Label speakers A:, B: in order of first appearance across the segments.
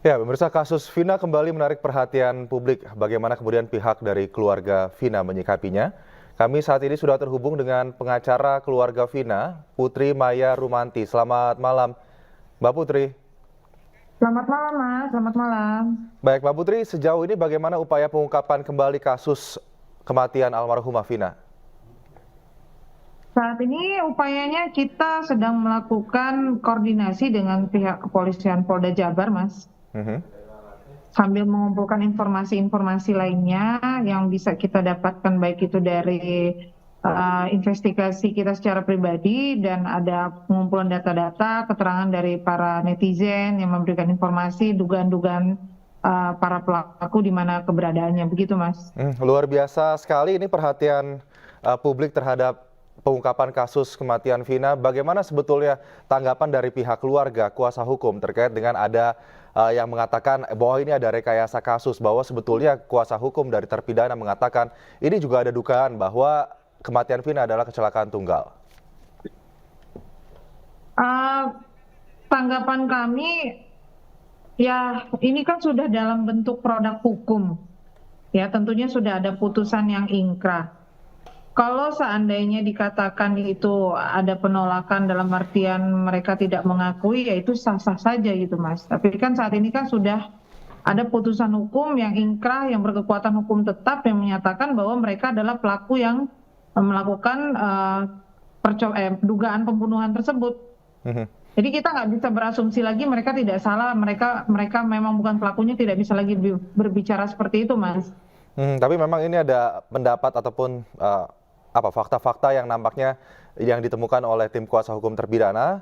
A: Ya, pemirsa, kasus Vina kembali menarik perhatian publik. Bagaimana kemudian pihak dari keluarga Vina menyikapinya? Kami saat ini sudah terhubung dengan pengacara keluarga Vina, Putri Maya Rumanti. Selamat malam, Mbak Putri.
B: Selamat malam, Mas. Selamat malam.
A: Baik, Mbak Putri, sejauh ini bagaimana upaya pengungkapan kembali kasus kematian almarhumah Vina?
B: Saat ini upayanya kita sedang melakukan koordinasi dengan pihak kepolisian Polda Jabar, Mas.
A: Mhm.
B: Sambil mengumpulkan informasi-informasi lainnya yang bisa kita dapatkan baik itu dari investigasi kita secara pribadi dan ada pengumpulan data-data, keterangan dari para netizen yang memberikan informasi, dugaan-dugaan para pelaku di mana keberadaannya. Begitu, Mas.
A: Luar biasa sekali ini perhatian publik terhadap pengungkapan kasus kematian Vina. Bagaimana sebetulnya tanggapan dari pihak keluarga, kuasa hukum terkait dengan ada yang mengatakan bahwa ini ada rekayasa kasus, bahwa sebetulnya kuasa hukum dari terpidana mengatakan ini juga ada dugaan bahwa kematian Vina adalah kecelakaan tunggal.
B: Tanggapan kami, ya ini kan sudah dalam bentuk produk hukum. Ya, tentunya sudah ada putusan yang ingkrah. Kalau seandainya dikatakan itu ada penolakan dalam artian mereka tidak mengakui, ya itu sah-sah saja gitu, Mas. Tapi kan saat ini kan sudah ada putusan hukum yang ingkrah, yang berkekuatan hukum tetap, yang menyatakan bahwa mereka adalah pelaku yang melakukan dugaan pembunuhan tersebut. Jadi kita nggak bisa berasumsi lagi mereka tidak salah, mereka memang bukan pelakunya, tidak bisa lagi berbicara seperti itu, Mas.
A: Tapi memang ini ada pendapat ataupun fakta-fakta yang nampaknya yang ditemukan oleh tim kuasa hukum terpidana,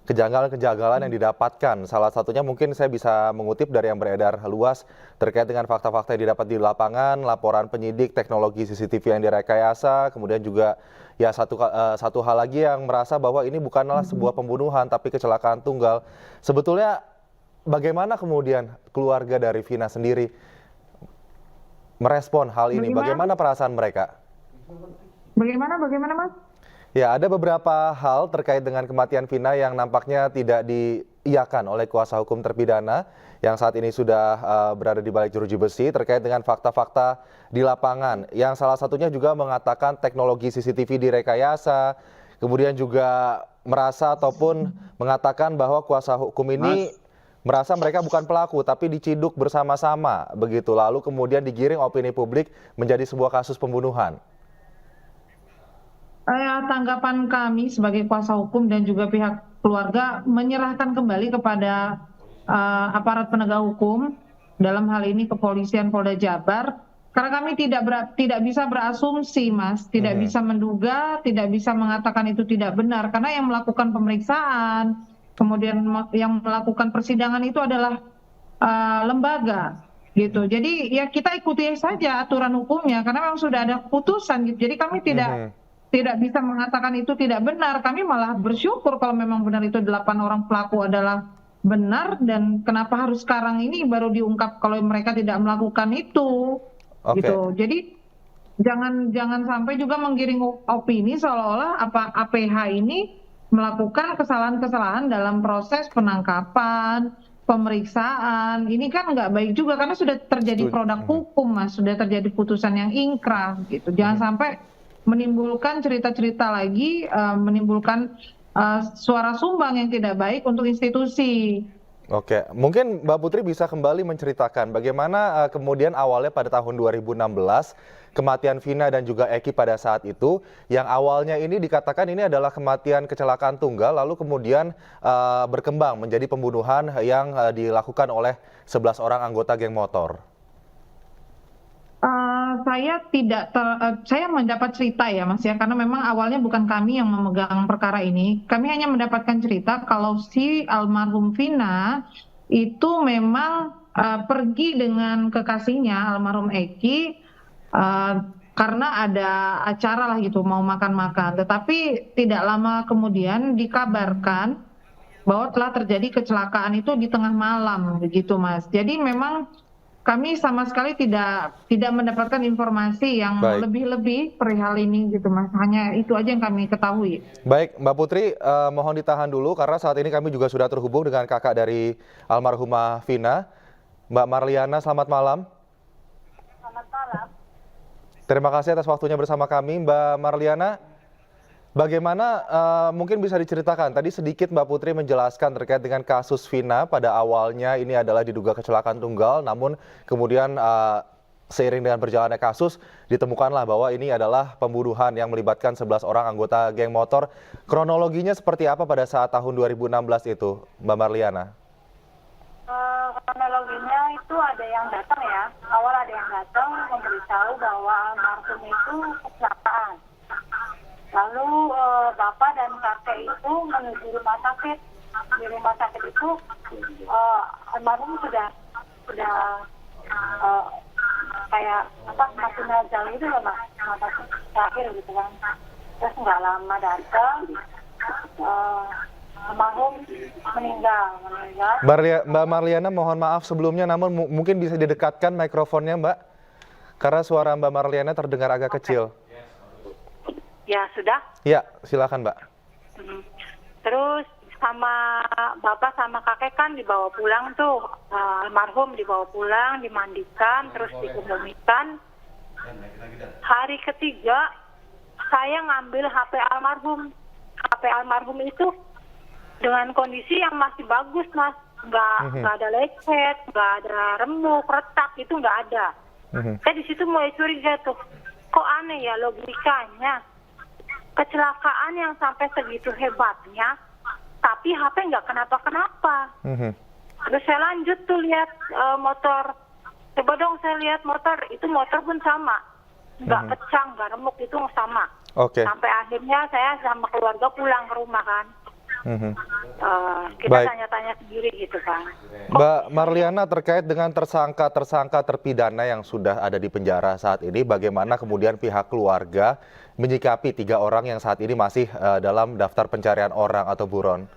A: kejanggalan-kejanggalan yang didapatkan. Salah satunya mungkin saya bisa mengutip dari yang beredar luas terkait dengan fakta-fakta yang didapat di lapangan, laporan penyidik, teknologi CCTV yang direkayasa, kemudian juga ya satu hal lagi yang merasa bahwa ini bukanlah sebuah pembunuhan tapi kecelakaan tunggal. Sebetulnya bagaimana kemudian keluarga dari Vina sendiri merespon hal ini? Bagaimana perasaan mereka?
B: Bagaimana, Mas?
A: Ya, ada beberapa hal terkait dengan kematian Vina yang nampaknya tidak diiyakan oleh kuasa hukum terpidana yang saat ini sudah berada di balik jeruji besi terkait dengan fakta-fakta di lapangan. Yang salah satunya juga mengatakan teknologi CCTV direkayasa, kemudian juga merasa ataupun mengatakan bahwa kuasa hukum ini merasa mereka bukan pelaku tapi diciduk bersama-sama begitu. Lalu kemudian digiring opini publik menjadi sebuah kasus pembunuhan.
B: Tanggapan kami sebagai kuasa hukum dan juga pihak keluarga menyerahkan kembali kepada aparat penegak hukum, dalam hal ini kepolisian Polda Jabar, karena kami tidak bisa berasumsi, Mas, tidak bisa menduga, tidak bisa mengatakan itu tidak benar, karena yang melakukan pemeriksaan, kemudian yang melakukan persidangan itu adalah lembaga, gitu. Jadi ya kita ikuti saja aturan hukumnya, karena memang sudah ada keputusan, gitu. Jadi kami tidak bisa mengatakan itu tidak benar. Kami malah bersyukur kalau memang benar itu 8 orang pelaku adalah benar, dan kenapa harus sekarang ini baru diungkap kalau mereka tidak melakukan itu. Gitu. Jadi jangan sampai juga menggiring opini seolah-olah APH ini melakukan kesalahan-kesalahan dalam proses penangkapan, pemeriksaan. Ini kan nggak baik juga karena sudah terjadi produk hukum, Mas, sudah terjadi putusan yang ingkrah gitu. Jangan sampai menimbulkan cerita-cerita lagi, menimbulkan suara sumbang yang tidak baik untuk institusi.
A: Oke, mungkin Mbak Putri bisa kembali menceritakan bagaimana kemudian awalnya pada tahun 2016 kematian Vina dan juga Eki pada saat itu, yang awalnya ini dikatakan ini adalah kematian kecelakaan tunggal, lalu kemudian berkembang menjadi pembunuhan yang dilakukan oleh 11 orang anggota geng motor.
B: Saya mendapat cerita ya, Mas, ya, karena memang awalnya bukan kami yang memegang perkara ini. Kami hanya mendapatkan cerita kalau si almarhum Vina itu memang pergi dengan kekasihnya almarhum Eki karena ada acara lah gitu, mau makan-makan. Tetapi tidak lama kemudian dikabarkan bahwa telah terjadi kecelakaan itu di tengah malam, begitu, Mas. Jadi memang kami sama sekali tidak mendapatkan informasi yang lebih-lebih perihal ini gitu, Mas. Hanya itu aja yang kami ketahui.
A: Baik, Mbak Putri, mohon ditahan dulu karena saat ini kami juga sudah terhubung dengan kakak dari almarhumah Vina. Mbak Marliana, selamat malam.
C: Selamat malam.
A: Terima kasih atas waktunya bersama kami, Mbak Marliana. Bagaimana mungkin bisa diceritakan, tadi sedikit Mbak Putri menjelaskan terkait dengan kasus Vina. Pada awalnya ini adalah diduga kecelakaan tunggal, namun kemudian seiring dengan berjalannya kasus ditemukanlah bahwa ini adalah pembunuhan yang melibatkan 11 orang anggota geng motor. Kronologinya seperti apa pada saat tahun 2016 itu, Mbak Marliana?
C: Kronologinya itu ada yang datang ya. Awal ada yang datang memberitahu bahwa almarhum itu kecelakaan. Lalu bapak dan kakek itu menuju rumah sakit. Di rumah sakit itu almarhum sudah kayak apa masih nazal itu loh mas, terakhir gitu kan. Terus nggak lama datang, almarhum meninggal.
A: Mbak Marliana, mohon maaf sebelumnya, namun mungkin bisa didekatkan mikrofonnya Mbak, karena suara Mbak Marliana terdengar agak kecil.
C: Ya sudah.
A: Ya, silakan Mbak.
C: Terus sama bapak sama kakek kan dibawa pulang tuh, almarhum dibawa pulang, dimandikan, terus dikebumikan. Hari ketiga saya ngambil HP almarhum. HP almarhum itu dengan kondisi yang masih bagus mas, nggak ada lecet, nggak ada remuk, retak, itu nggak ada. Saya di situ mulai curiga tuh, kok aneh ya logikanya. Kecelakaan yang sampai segitu hebatnya, tapi HP nggak kenapa-kenapa. Terus saya lanjut tuh lihat motor. Coba dong saya lihat motor, itu motor pun sama. Nggak pecah, nggak remuk, itu sama. Sampai akhirnya saya sama keluarga pulang ke rumah kan. Kita tanya-tanya sendiri gitu kan.
A: Mbak Marliana, terkait dengan tersangka terpidana yang sudah ada di penjara saat ini, bagaimana kemudian pihak keluarga menyikapi 3 orang yang saat ini masih dalam daftar pencarian orang atau buron?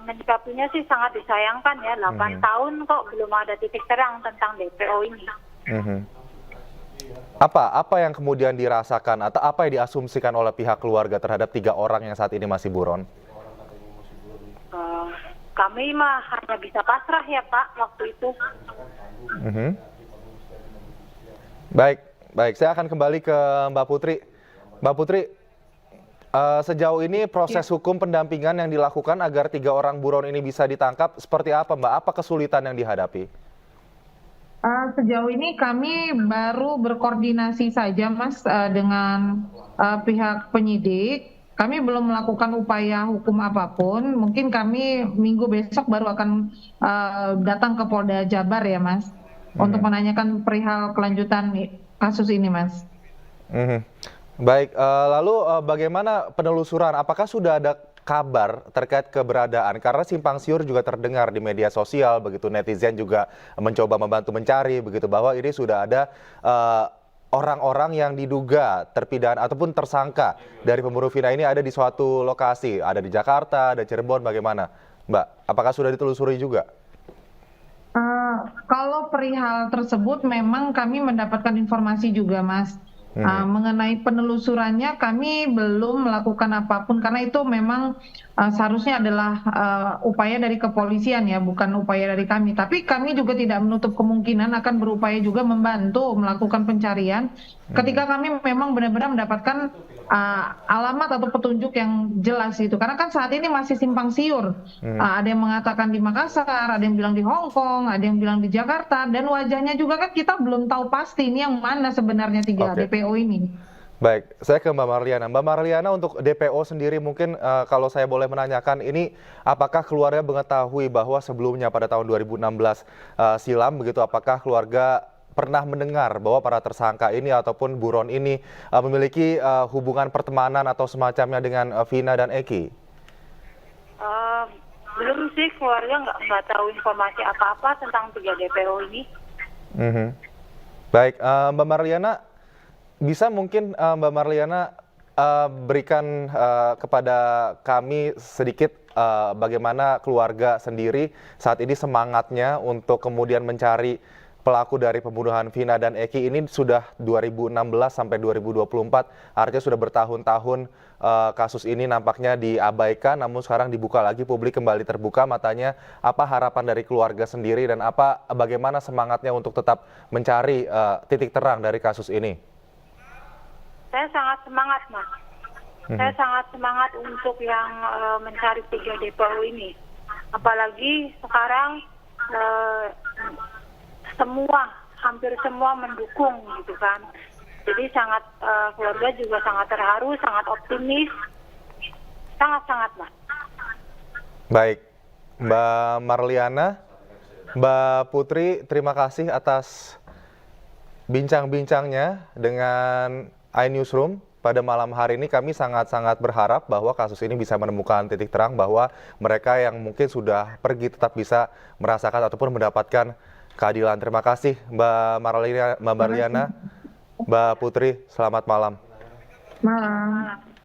C: Menyikapinya sih sangat disayangkan ya, 8 tahun kok belum ada titik terang tentang DPO ini.
A: Apa yang kemudian dirasakan atau apa yang diasumsikan oleh pihak keluarga terhadap 3 orang yang saat ini masih buron?
C: Kami mah hanya bisa pasrah ya Pak waktu itu.
A: Baik, saya akan kembali ke Mbak Putri. Mbak Putri, sejauh ini proses hukum pendampingan yang dilakukan agar 3 orang buron ini bisa ditangkap seperti apa Mbak? Apa kesulitan yang dihadapi?
B: Sejauh ini kami baru berkoordinasi saja Mas dengan pihak penyidik. Kami belum melakukan upaya hukum apapun. Mungkin kami minggu besok baru akan datang ke Polda Jabar ya Mas, untuk menanyakan perihal kelanjutan kasus ini Mas.
A: Baik, lalu bagaimana penelusuran? Apakah sudah ada kabar terkait keberadaan? Karena simpang siur juga terdengar di media sosial, begitu netizen juga mencoba membantu mencari, begitu bahwa ini sudah ada orang-orang yang diduga terpidana ataupun tersangka dari pembunuh Vina ini ada di suatu lokasi, ada di Jakarta, ada Cirebon, bagaimana Mbak? Apakah sudah ditelusuri juga?
B: Kalau perihal tersebut memang kami mendapatkan informasi juga Mas. Mengenai penelusurannya kami belum melakukan apapun karena itu memang seharusnya adalah upaya dari kepolisian ya, bukan upaya dari kami. Tapi kami juga tidak menutup kemungkinan akan berupaya juga membantu melakukan pencarian ketika kami memang benar-benar mendapatkan alamat atau petunjuk yang jelas gitu. Karena kan saat ini masih simpang siur. Ada yang mengatakan di Makassar, ada yang bilang di Hong Kong, ada yang bilang di Jakarta, dan wajahnya juga kan kita belum tahu pasti ini yang mana sebenarnya 3 DPO ini.
A: Baik, saya ke Mbak Marliana. Mbak Marliana, untuk DPO sendiri mungkin kalau saya boleh menanyakan ini, apakah keluarga mengetahui bahwa sebelumnya pada tahun 2016 silam begitu, apakah keluarga pernah mendengar bahwa para tersangka ini ataupun buron ini memiliki hubungan pertemanan atau semacamnya dengan Vina dan Eki?
C: Belum sih, keluarga nggak tahu informasi apa-apa tentang 3 DPO ini.
A: Baik, Mbak Marliana, bisa mungkin Mbak Marliana berikan kepada kami sedikit bagaimana keluarga sendiri saat ini semangatnya untuk kemudian mencari pelaku dari pembunuhan Vina dan Eki ini sudah 2016 sampai 2024, artinya sudah bertahun-tahun kasus ini nampaknya diabaikan, namun sekarang dibuka lagi, publik kembali terbuka matanya. Apa harapan dari keluarga sendiri dan bagaimana semangatnya untuk tetap mencari titik terang dari kasus ini?
C: Saya sangat semangat, Mas. Saya sangat semangat untuk yang mencari 3 DPO ini. Apalagi sekarang hampir semua mendukung gitu kan. Jadi sangat keluarga juga sangat terharu, sangat optimis, sangat-sangat, Mas.
A: Baik, Mbak Marliana, Mbak Putri, terima kasih atas bincang-bincangnya dengan iNewsroom. Pada malam hari ini kami sangat-sangat berharap bahwa kasus ini bisa menemukan titik terang, bahwa mereka yang mungkin sudah pergi tetap bisa merasakan ataupun mendapatkan keadilan. Terima kasih Mbak Marliana, Mbak Putri, selamat malam.
B: Malam.